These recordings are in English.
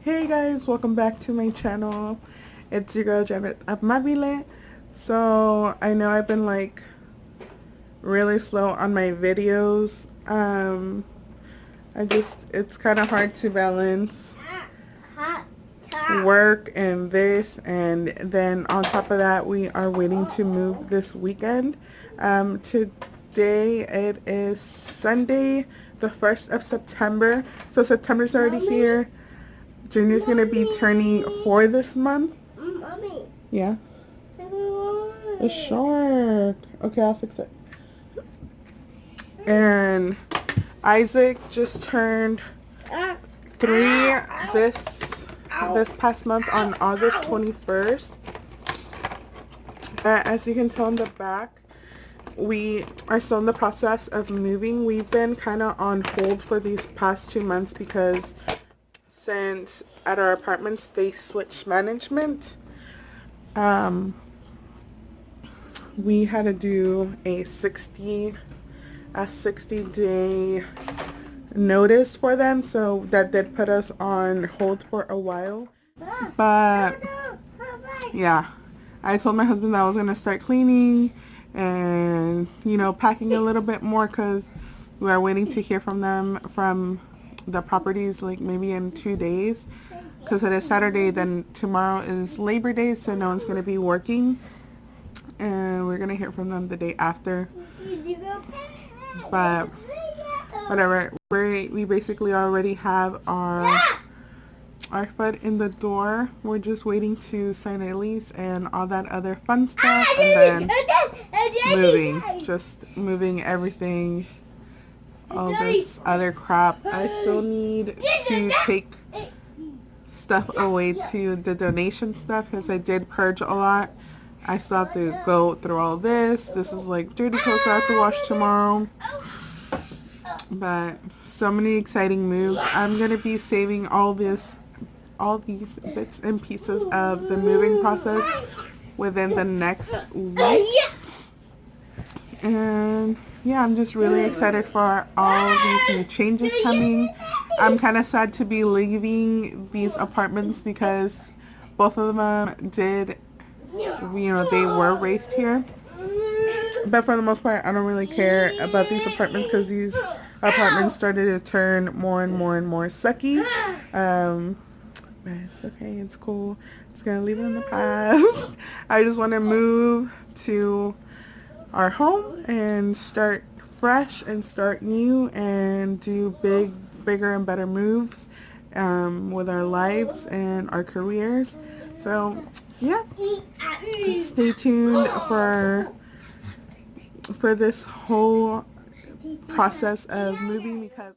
Hey guys, welcome back to my channel. It's your girl Janet Amabile. So I know I've been like really slow on my videos. It's kind of hard to balance work and this, and then on top of that we are waiting to move this weekend. Today it is Sunday the 1st of September, so September's already here. Junior's gonna be turning 4 this month. Mommy. Yeah. A shark. Okay, I'll fix it. And Isaac just turned 3 this past month on August 21st. As you can tell in the back, we are still in the process of moving. We've been kind of on hold for these past 2 months because since at our apartments they switched management, we had to do a 60-day notice for them, so that did put us on hold for a while. But yeah, I told my husband that I was gonna start cleaning and packing a little bit more because we are waiting to hear from them from the properties like maybe in 2 days, because it is Saturday, then tomorrow is Labor Day, so no one's going to be working, and we're going to hear from them the day after. But whatever, we basically already have our foot in the door. We're just waiting to sign a lease and all that other fun stuff, and then moving everything, all this other crap. I still need to take stuff away to the donation stuff because I did purge a lot. I still have to go through all this. This is like dirty clothes I have to wash tomorrow. But so many exciting moves. I'm gonna be saving all these bits and pieces of the moving process within the next week. And yeah, I'm just really excited for all these new changes coming. I'm kind of sad to be leaving these apartments because both of them they were raised here. But for the most part, I don't really care about these apartments because these apartments started to turn more and more and more sucky. But it's okay, it's cool. Just gonna leave it in the past. I just want to move to our home and start fresh and start new and do bigger and better moves with our lives and our careers. So yeah, stay tuned for this whole process of moving, because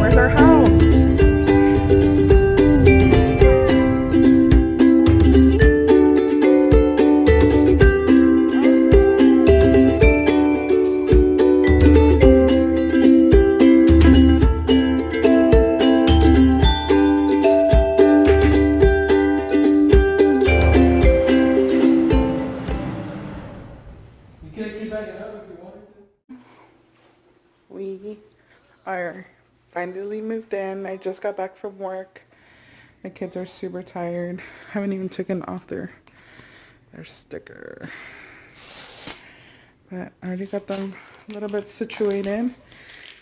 where's our house? We are finally moved in. I just got back from work. My kids are super tired. Haven't even taken off their sticker. But I already got them a little bit situated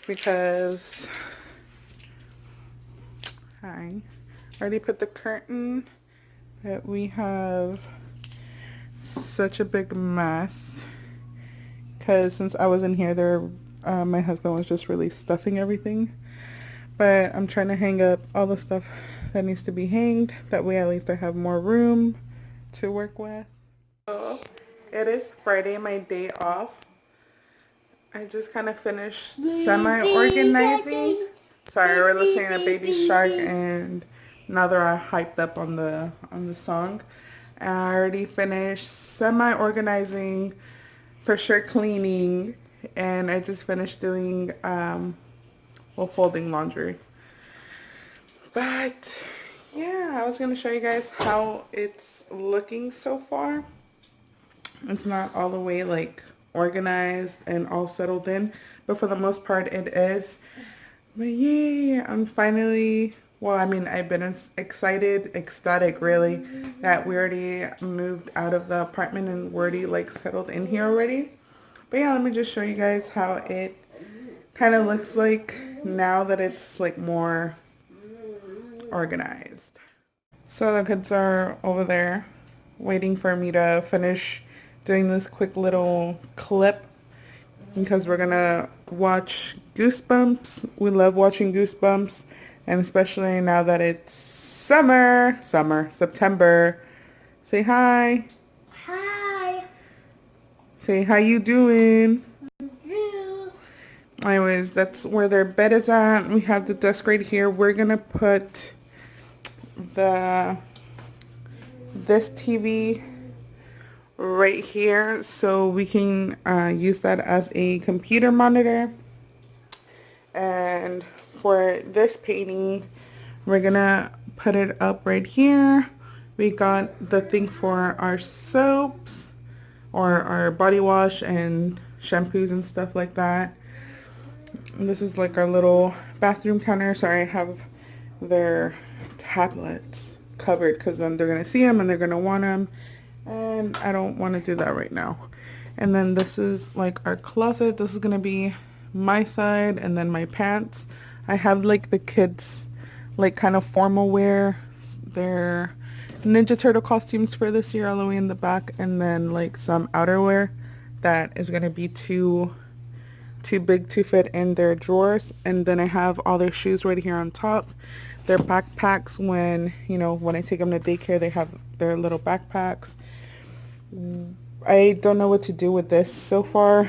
because I already put the curtain, but we have such a big mess because since I was in here, my husband was just really stuffing everything. But I'm trying to hang up all the stuff that needs to be hanged. That way at least I have more room to work with. So it is Friday, my day off. I just kind of finished semi-organizing. Sorry, we're listening to Baby Shark, and now they're hyped up on the song. I already finished semi-organizing, for sure cleaning, and I just finished doing, well, folding laundry. But yeah, I was going to show you guys how it's looking so far. It's not all the way like organized and all settled in, but for the most part it is. But yeah, I'm finally, well, I mean, I've been excited, ecstatic really, that we already moved out of the apartment and we're already like settled in here already. But yeah, let me just show you guys how it kind of looks like now that it's like more organized. So the kids are over there waiting for me to finish doing this quick little clip because we're gonna watch Goosebumps. We love watching Goosebumps, and especially now that it's September. Say hi. Hi. Say how you doing. Anyways, that's where their bed is at. We have the desk right here. We're gonna put this TV right here so we can use that as a computer monitor. And for this painting, we're gonna put it up right here. We got the thing for our soaps or our body wash and shampoos and stuff like that. And this is like our little bathroom counter. Sorry, I have their tablets covered because then they're gonna see them and they're gonna want them, and I don't want to do that right now. And then this is like our closet. This is gonna be my side, and then my pants. I have like the kids like kind of formal wear, their Ninja Turtle costumes for this year all the way in the back, and then like some outerwear that is gonna be too big to fit in their drawers. And then I have all their shoes right here on top. Their backpacks, when I take them to daycare, they have their little backpacks. I don't know what to do with this so far.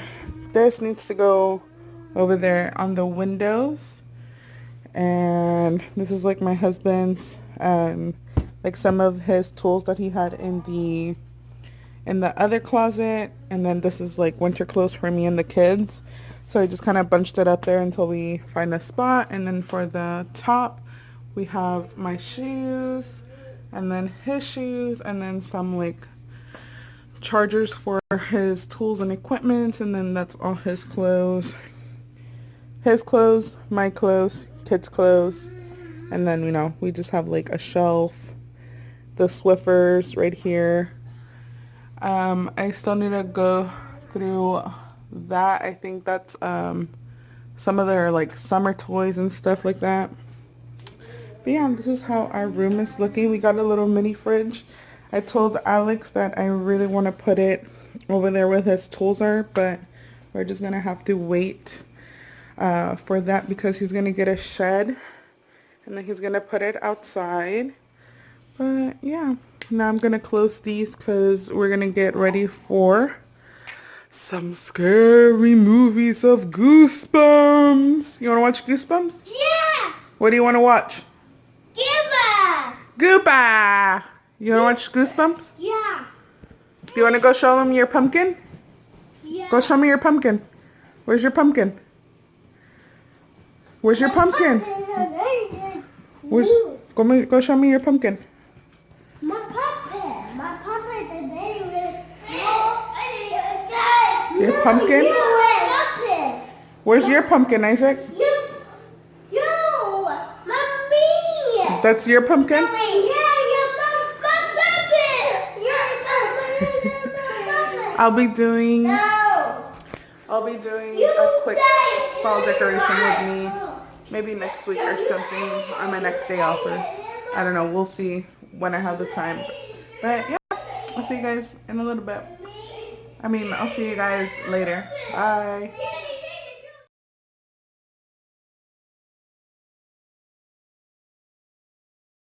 This needs to go over there on the windows. And this is like my husband's, like some of his tools that he had in the other closet. And then this is like winter clothes for me and the kids. So I just kind of bunched it up there until we find a spot. And then for the top, we have my shoes, and then his shoes, and then some like chargers for his tools and equipment, and then that's all his clothes. His clothes, my clothes, kids' clothes, and then, we just have like a shelf, the Swiffers right here. I still need to go through that. I think that's some of their like summer toys and stuff like that. But yeah, this is how our room is looking. We got a little mini fridge. I told Alex that I really want to put it over there where his tools are, but we're just going to have to wait for that because he's going to get a shed and then he's going to put it outside. But yeah, now I'm going to close these because we're going to get ready for some scary movies of Goosebumps. You want to watch Goosebumps? Yeah. What do you want to watch? Gooba. Gooba! You want to watch Goosebumps? Yeah. Do you want to go show them your pumpkin? Yeah. Go show me your pumpkin. Where's your pumpkin? Where's your pumpkin? Where's... Go show me your pumpkin. My puppet. My puppet today. Your pumpkin? Where's your pumpkin, Isaac? You, mommy. That's your pumpkin? I'll be doing a quick fall decoration with me maybe next week or something on my next day off, or I don't know, we'll see when I have the time. But yeah, I'll see you guys in a little bit. I'll see you guys later. Bye.